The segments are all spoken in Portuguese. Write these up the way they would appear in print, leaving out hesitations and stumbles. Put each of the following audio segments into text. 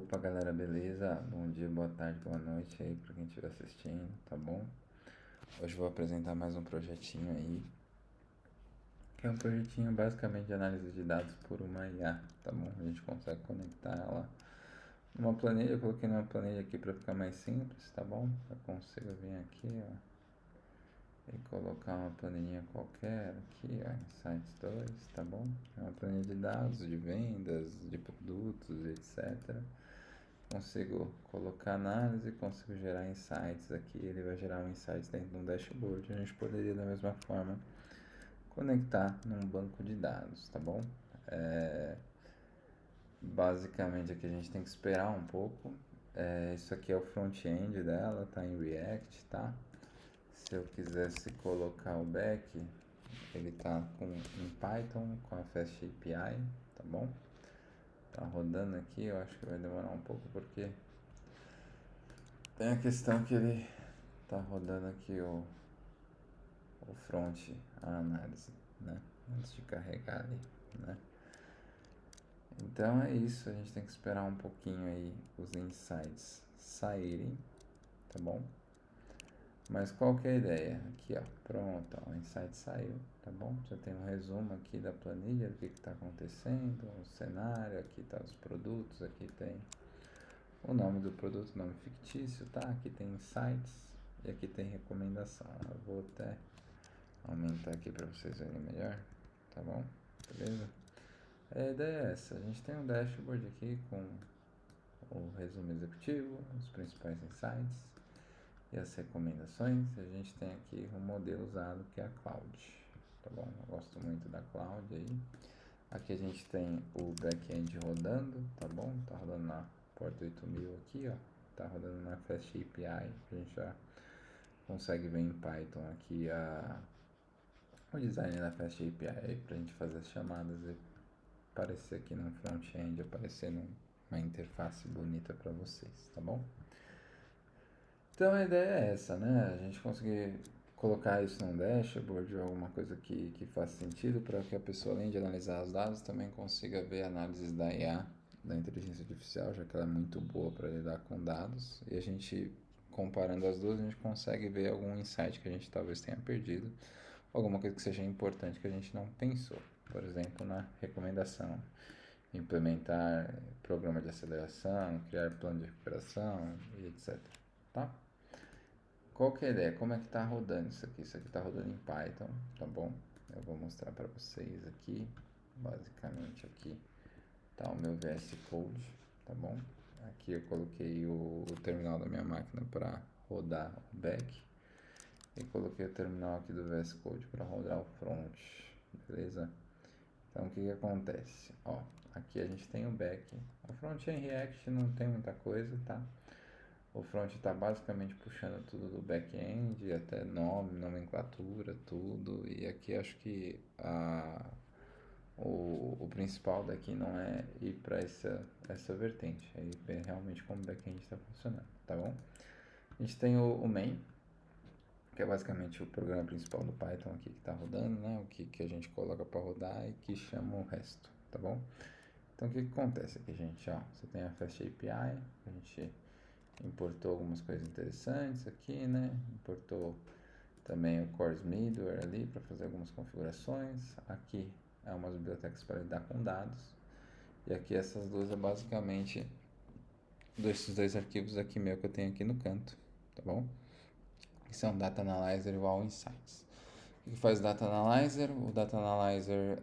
Opa, galera, beleza? Bom dia, boa tarde, boa noite aí pra quem estiver assistindo, tá bom? Hoje eu vou apresentar mais um projetinho aí, que é um projetinho basicamente de análise de dados por uma IA, tá bom? A gente consegue conectar ela numa planilha, eu coloquei numa planilha aqui pra ficar mais simples, tá bom? Eu consigo vir aqui, ó, e colocar uma planilhinha qualquer aqui, ó, Insights 2, tá bom? É uma planilha de dados, de vendas, de produtos, etc. Consigo colocar análise, consigo gerar insights aqui, ele vai gerar um insights dentro de um dashboard. A gente poderia da mesma forma conectar num banco de dados, tá bom? Basicamente aqui a gente tem que esperar um pouco. Isso aqui é o front-end dela, tá em React, tá? Se eu quisesse colocar o back, ele tá em Python com a Fast API, tá bom? Tá rodando aqui, eu acho que vai demorar um pouco porque tem a questão que ele tá rodando aqui o front, a análise, né? Antes de carregar ali, né? Então é isso, a gente tem que esperar um pouquinho aí os insights saírem, tá bom? Mas qual que é a ideia? Aqui, ó, pronto, ó, o insight saiu, tá bom? Já tem um resumo aqui da planilha, do que está acontecendo, o cenário, aqui tá os produtos, aqui tem o nome do produto, nome fictício, tá? Aqui tem insights e aqui tem recomendação. Eu vou até aumentar aqui para vocês verem melhor, tá bom? Beleza? A ideia é essa, a gente tem um dashboard aqui com o resumo executivo, os principais insights e as recomendações. A gente tem aqui um modelo usado que é a Cloud, tá bom? Eu gosto muito da Cloud aí. Aqui a gente tem o back-end rodando, tá bom? Tá rodando na porta 8000 aqui, ó. Tá rodando na Fast API, a gente já consegue ver em Python aqui o design da Fast API para a gente fazer as chamadas e aparecer aqui no front-end, aparecer numa interface bonita para vocês, tá bom? Então a ideia é essa, né? A gente conseguir colocar isso num dashboard ou alguma coisa que faça sentido para que a pessoa, além de analisar os dados, também consiga ver análises da IA, da inteligência artificial, já que ela é muito boa para lidar com dados. E a gente, comparando as duas, a gente consegue ver algum insight que a gente talvez tenha perdido, alguma coisa que seja importante que a gente não pensou. Por exemplo, na recomendação, implementar programa de aceleração, criar plano de recuperação e etc. Tá? Qual que é a ideia? Como é que está rodando isso aqui? Isso aqui está rodando em Python, tá bom? Eu vou mostrar para vocês aqui. Basicamente aqui está o meu VS Code, tá bom? Aqui eu coloquei o terminal da minha máquina para rodar o back e coloquei o terminal aqui do VS Code para rodar o front, beleza? Então o que acontece? Ó, aqui a gente tem o back. O front em React não tem muita coisa, tá? O front está basicamente puxando tudo do back-end, até nome, nomenclatura, tudo. E aqui acho que o principal daqui não é ir para essa vertente, é ir ver realmente como o back-end está funcionando, tá bom? A gente tem o main, que é basicamente o programa principal do Python aqui que está rodando, né? O que a gente coloca para rodar e que chama o resto, tá bom? Então o que acontece aqui, gente? Ó, você tem a Fast API, a gente importou algumas coisas interessantes aqui, né? Importou também o Course Middleware ali para fazer algumas configurações. Aqui é umas bibliotecas para lidar com dados. E aqui essas duas é basicamente esses dois arquivos aqui meu que eu tenho aqui no canto, tá bom? Que são Data Analyzer e o All Insights. O que faz o Data Analyzer? O Data Analyzer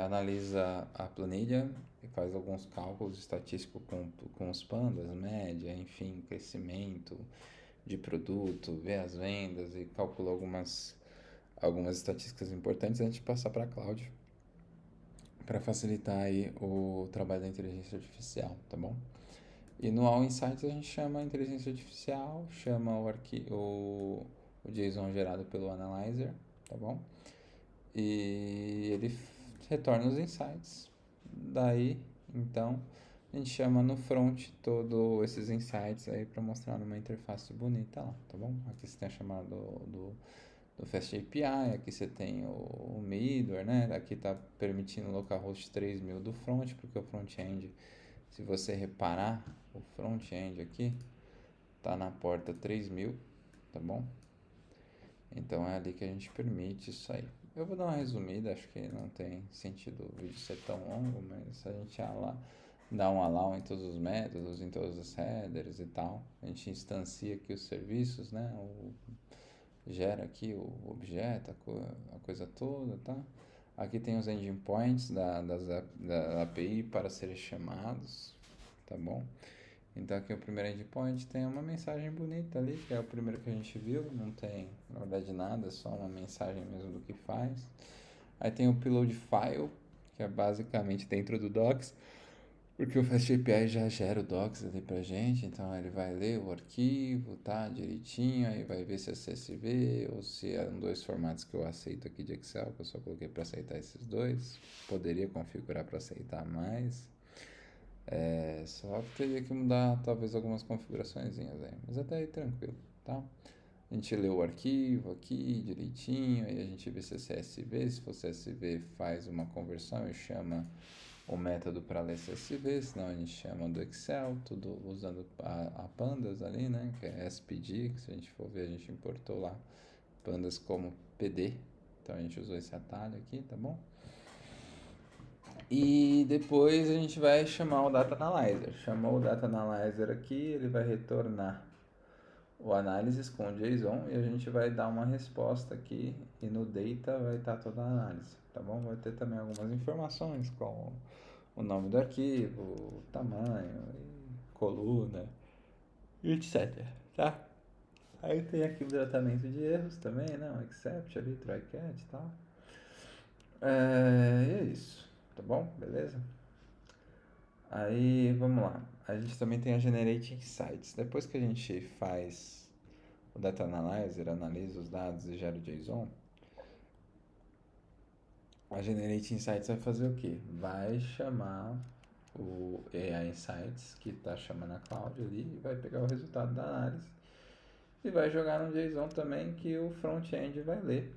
analisa a planilha e faz alguns cálculos estatísticos com os pandas, média, enfim, crescimento de produto, vê as vendas e calcula algumas estatísticas importantes antes de passar para a cloud para facilitar aí o trabalho da inteligência artificial, tá bom? E no All Insights a gente chama a inteligência artificial, chama o JSON gerado pelo Analyzer, tá bom? E ele retorna os insights. Daí, então, a gente chama no front todos esses insights aí para mostrar numa interface bonita lá, tá bom? Aqui você tem a chamada do Fast API, aqui você tem o middleware, né? Aqui está permitindo o localhost 3000 do front, porque o front-end, se você reparar, o front-end aqui tá na porta 3000, tá bom? Então é ali que a gente permite isso aí. Eu vou dar uma resumida, acho que não tem sentido o vídeo ser tão longo, mas a gente dá um allow em todos os métodos, em todos os headers e tal. A gente instancia aqui os serviços, né? Gera aqui o objeto, a coisa toda, tá? Aqui tem os endpoints da API para serem chamados, tá bom? Então aqui o primeiro endpoint tem uma mensagem bonita ali, que é o primeiro que a gente viu, não tem na verdade nada, é só uma mensagem mesmo do que faz. Aí tem o upload file, que é basicamente dentro do docs, porque o FastAPI já gera o docs ali pra gente, então ele vai ler o arquivo, tá, direitinho, aí vai ver se é CSV ou se é um dois formatos que eu aceito aqui de Excel, que eu só coloquei para aceitar esses dois. Poderia configurar para aceitar mais. Só que teria que mudar talvez algumas configurações aí, mas até aí tranquilo, tá? A gente lê o arquivo aqui direitinho, aí a gente vê se é CSV, se for CSV faz uma conversão e chama o método para ler CSV, senão a gente chama do Excel, tudo usando a pandas ali, né, que é SPD, que se a gente for ver a gente importou lá pandas como PD, então a gente usou esse atalho aqui, tá bom? E depois a gente vai chamar o Data Analyzer. Chamou o Data Analyzer aqui, ele vai retornar o análises com o JSON e a gente vai dar uma resposta aqui e no data vai estar toda a análise, tá bom? Vai ter também algumas informações como o nome do arquivo, o tamanho, coluna, etc, tá? Aí tem aqui o tratamento de erros também, né? Um except ali, try catch e tal. E é isso, tá bom? Beleza? Aí, vamos lá. A gente também tem a Generate Insights. Depois que a gente faz o Data Analyzer, analisa os dados e gera o JSON, a Generate Insights vai fazer o quê? Vai chamar o AI Insights, que está chamando a cloud ali, e vai pegar o resultado da análise e vai jogar no JSON também que o front-end vai ler.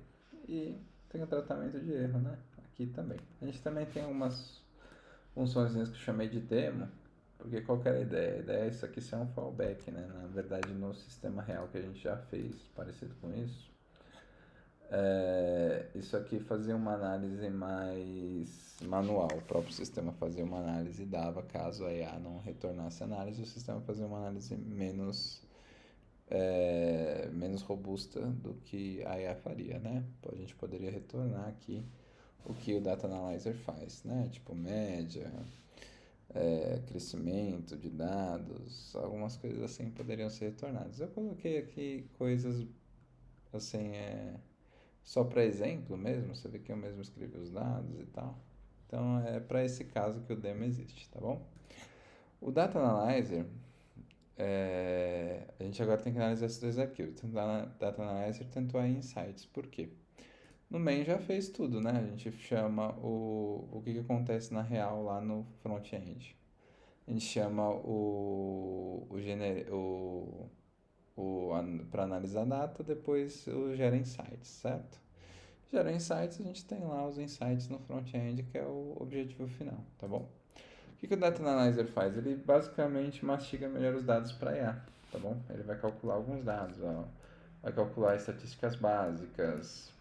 E tem o tratamento de erro, né? Aqui também. A gente também tem algumas funções que eu chamei de demo, porque qual que era a ideia? A ideia é isso aqui ser um fallback, né? Na verdade, no sistema real que a gente já fez, parecido com isso, isso aqui fazia uma análise mais manual. O próprio sistema fazia uma análise e dava, caso a IA não retornasse a análise, o sistema fazia uma análise menos robusta do que a IA faria, né? A gente poderia retornar aqui o que o Data Analyzer faz, né? Tipo média, crescimento de dados, algumas coisas assim poderiam ser retornadas. Eu coloquei aqui coisas assim, só para exemplo mesmo, você vê que eu mesmo escrevi os dados e tal. Então é para esse caso que o demo existe, tá bom? O Data Analyzer, a gente agora tem que analisar esses dois arquivos, tanto Data Analyzer quanto a Insights. Por quê? No main já fez tudo, né? A gente chama o que acontece na real lá no front-end. A gente chama para analisar data, depois o gera insights, certo? Gera insights, a gente tem lá os insights no front-end, que é o objetivo final, tá bom? O que o Data Analyzer faz? Ele basicamente mastiga melhor os dados para IA, tá bom? Ele vai calcular alguns dados, ó. Vai calcular estatísticas básicas,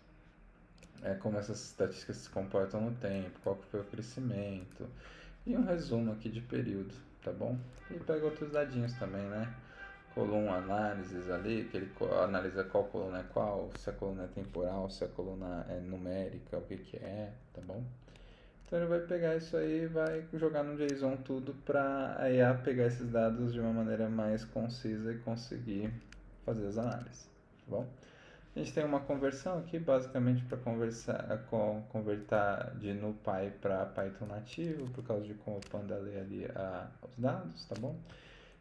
como essas estatísticas se comportam no tempo, qual que foi o crescimento, e um resumo aqui de período, tá bom? E pega outros dadinhos também, né? Coluna análises ali, que ele analisa qual coluna é qual, se a coluna é temporal, se a coluna é numérica, o que que é, tá bom? Então ele vai pegar isso aí e vai jogar no JSON tudo para a IA pegar esses dados de uma maneira mais concisa e conseguir fazer as análises, tá bom? A gente tem uma conversão aqui, basicamente para converter de NumPy para Python nativo, por causa de como o Panda lê ali os dados, tá bom?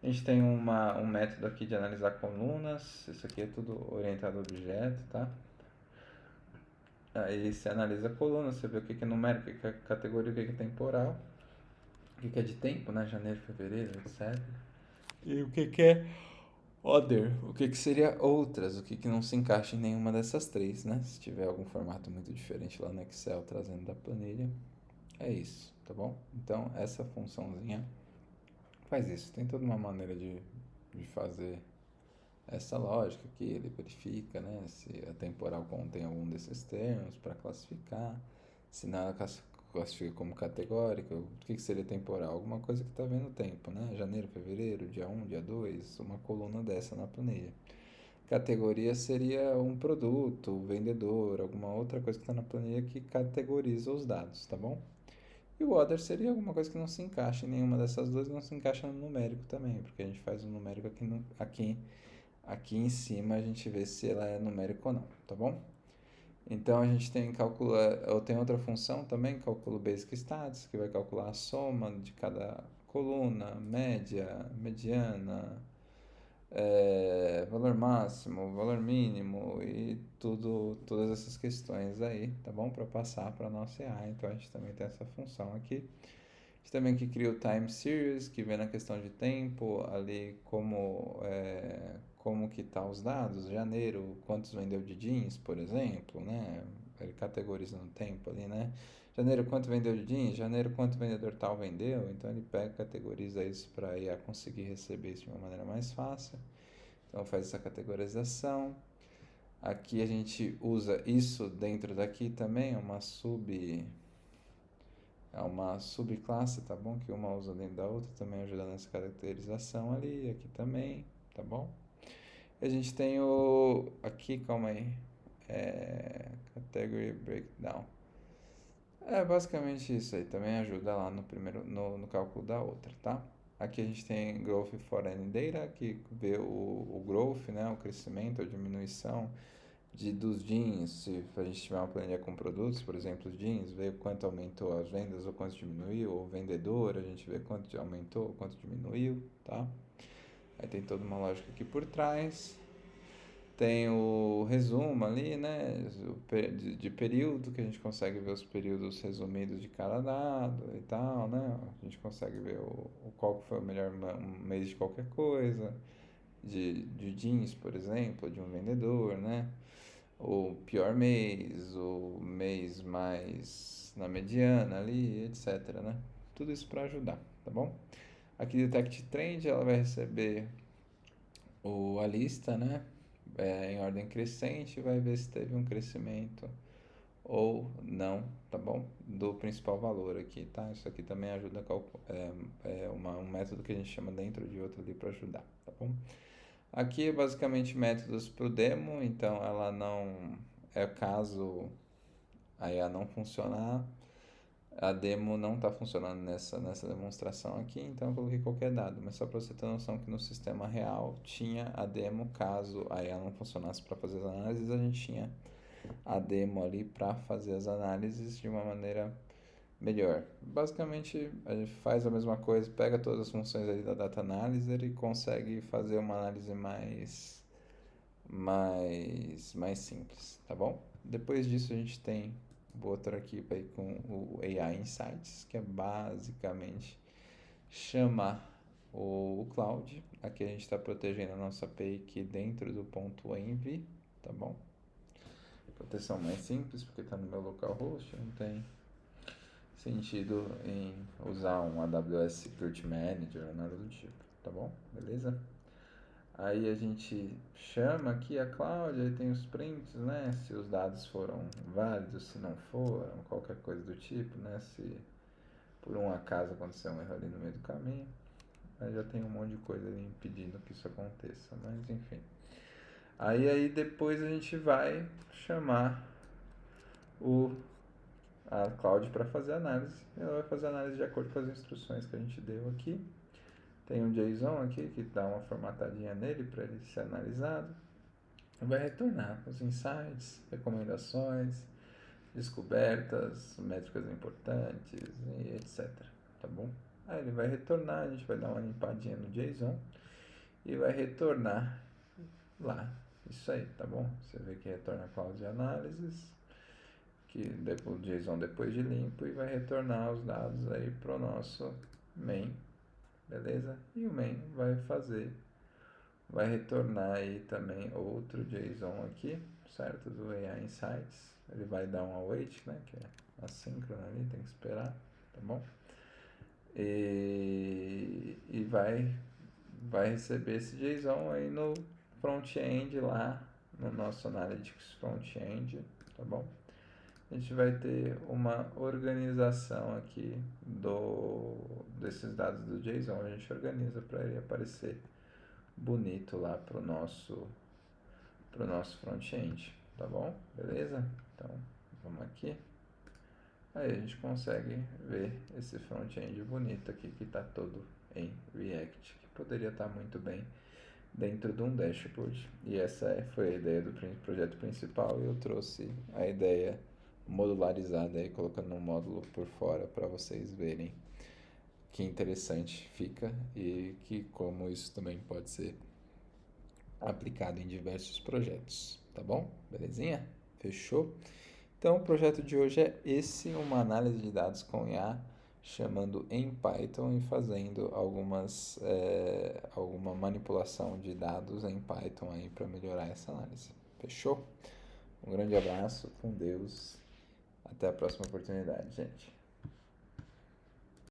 A gente tem um método aqui de analisar colunas, isso aqui é tudo orientado a objeto, tá? Aí você analisa a coluna, você vê o que é numérico, o que é categoria, o que é temporal, o que é de tempo, né? Janeiro, fevereiro, etc. E o que é other, o que seria outras, o que não se encaixa em nenhuma dessas três, né? Se tiver algum formato muito diferente lá no Excel trazendo da planilha, é isso, tá bom? Então essa funçãozinha faz isso. Tem toda uma maneira de fazer essa lógica aqui. Ele verifica, né, se a temporal contém algum desses termos para classificar. Se nada classifica como categórica, o que seria temporal? Alguma coisa que está vendo o tempo, né? Janeiro, fevereiro, dia 1, dia 2, uma coluna dessa na planilha. Categoria seria um produto, vendedor, alguma outra coisa que está na planilha que categoriza os dados, tá bom? E o other seria alguma coisa que não se encaixa em nenhuma dessas duas, não se encaixa no numérico também, porque a gente faz o numérico aqui, aqui em cima, a gente vê se ela é numérica ou não, tá bom? Então a gente tem cálculo, eu tenho outra função também, cálculo basic stats, que vai calcular a soma de cada coluna, média, mediana, valor máximo, valor mínimo e todas essas questões aí, tá bom? Para passar para nossa EA. Então a gente também tem essa função aqui. A gente também que cria o time series, que vê na questão de tempo ali como que tá os dados, janeiro, quantos vendeu de jeans, por exemplo, né? Ele categoriza no tempo ali, né? Janeiro, quanto vendeu de jeans? Janeiro, quanto vendedor tal vendeu? Então ele pega, categoriza isso para ir a conseguir receber isso de uma maneira mais fácil. Então faz essa categorização. Aqui a gente usa isso dentro daqui também, é uma subclasse, tá bom? Que uma usa dentro da outra, também ajuda nessa caracterização ali, aqui também, tá bom? E a gente tem aqui, calma aí, category breakdown. É basicamente isso aí, também ajuda lá no cálculo da outra, tá? Aqui a gente tem Growth for Any Data, que vê o growth, né, o crescimento ou diminuição dos jeans. Se a gente tiver uma planilha com produtos, por exemplo, os jeans, vê quanto aumentou as vendas ou quanto diminuiu, ou vendedor, a gente vê quanto aumentou ou quanto diminuiu, tá? Aí tem toda uma lógica aqui por trás. Tem o resumo ali, né, de período, que a gente consegue ver os períodos resumidos de cada dado e tal, né? A gente consegue ver qual foi o melhor mês de qualquer coisa, de jeans, por exemplo, de um vendedor, né? O pior mês, o mês mais na mediana ali, etc, né? Tudo isso para ajudar, tá bom? Aqui Detect Trend, ela vai receber a lista, né? Em ordem crescente, vai ver se teve um crescimento ou não, tá bom? Do principal valor aqui, tá? Isso aqui também ajuda a calcular, um método que a gente chama dentro de outro ali para ajudar, tá bom? Aqui é basicamente métodos para o demo, então ela não é caso a IA não funcionar, a demo não está funcionando nessa demonstração aqui, então eu coloquei qualquer dado, mas só para você ter noção que no sistema real tinha a demo, caso a IA não funcionasse para fazer as análises, a gente tinha a demo ali para fazer as análises de uma maneira melhor. Basicamente, a gente faz a mesma coisa, pega todas as funções ali da Data Analyzer e consegue fazer uma análise mais simples, tá bom? Depois disso, a gente tem o outro aqui com o AI Insights, que é basicamente chamar o Cloud. Aqui a gente está protegendo a nossa API aqui dentro do ponto env, tá bom? Proteção mais simples, porque está no meu localhost, não tem sentido em usar um AWS Security Manager ou nada do tipo, tá bom? Beleza? Aí a gente chama aqui a cloud, aí tem os prints, né? Se os dados foram válidos, se não foram, qualquer coisa do tipo, né? Se por um acaso aconteceu um erro ali no meio do caminho. Aí já tem um monte de coisa ali impedindo que isso aconteça, mas enfim. Aí depois a gente vai chamar a cloud para fazer a análise. Ela vai fazer a análise de acordo com as instruções que a gente deu aqui. Tem um JSON aqui que dá uma formatadinha nele para ele ser analisado. Vai retornar os insights, recomendações, descobertas, métricas importantes e etc. Tá bom? Aí ele vai retornar, a gente vai dar uma limpadinha no JSON e vai retornar lá. Isso aí, tá bom? Você vê que retorna a cloud de análises, que o JSON depois de limpo, e vai retornar os dados aí pro nosso main, beleza? E o main vai retornar aí também outro JSON aqui, certo? Do AI Insights. Ele vai dar um await, né? Que é assíncrono ali, tem que esperar, tá bom? e vai receber esse JSON aí no front-end lá, no nosso Analytics front-end, tá bom? A gente vai ter uma organização aqui desses dados do JSON, a gente organiza para ele aparecer bonito lá pro nosso front-end, tá bom? Beleza? Então, vamos aqui. Aí a gente consegue ver esse front-end bonito aqui que está todo em React, que poderia estar muito bem dentro de um dashboard. E essa foi a ideia do projeto principal e eu trouxe a ideia modularizada aí, colocando um módulo por fora para vocês verem que interessante fica e que como isso também pode ser aplicado em diversos projetos, tá bom? Belezinha? Fechou? Então, o projeto de hoje é esse, uma análise de dados com IA, chamando em Python e fazendo alguma manipulação de dados em Python aí para melhorar essa análise. Fechou? Um grande abraço, com Deus, até a próxima oportunidade, gente.